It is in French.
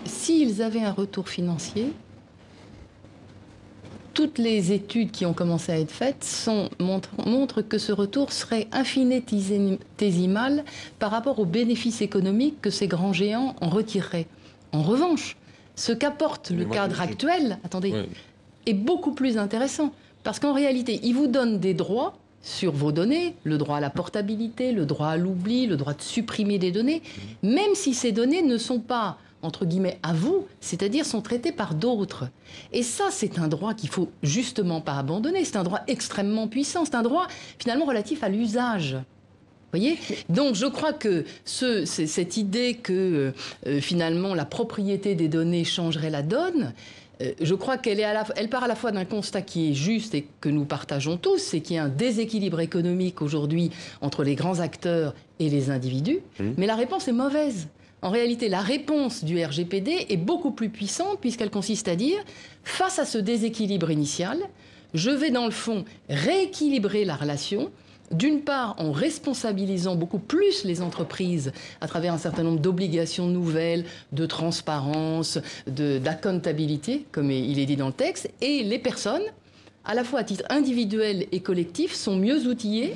S'ils avaient un retour financier, toutes les études qui ont commencé à être faites montrent que ce retour serait infinitésimal par rapport aux bénéfices économiques que ces grands géants en retireraient. En revanche, ce qu'apporte le cadre actuel, est beaucoup plus intéressant. Parce qu'en réalité, il vous donne des droits sur vos données, le droit à la portabilité, le droit à l'oubli, le droit de supprimer des données, même si ces données ne sont pas, entre guillemets, à vous, c'est-à-dire sont traitées par d'autres. Et ça, c'est un droit qu'il ne faut justement pas abandonner. C'est un droit extrêmement puissant. C'est un droit, finalement, relatif à l'usage. Voyez. Donc je crois que cette idée que finalement la propriété des données changerait la donne, je crois elle part à la fois d'un constat qui est juste et que nous partageons tous, c'est qu'il y a un déséquilibre économique aujourd'hui entre les grands acteurs et les individus, mais la réponse est mauvaise. En réalité, la réponse du RGPD est beaucoup plus puissante puisqu'elle consiste à dire, face à ce déséquilibre initial, je vais dans le fond rééquilibrer la relation, d'une part en responsabilisant beaucoup plus les entreprises à travers un certain nombre d'obligations nouvelles, de transparence, d'accountability, comme il est dit dans le texte, et les personnes, à la fois à titre individuel et collectif, sont mieux outillées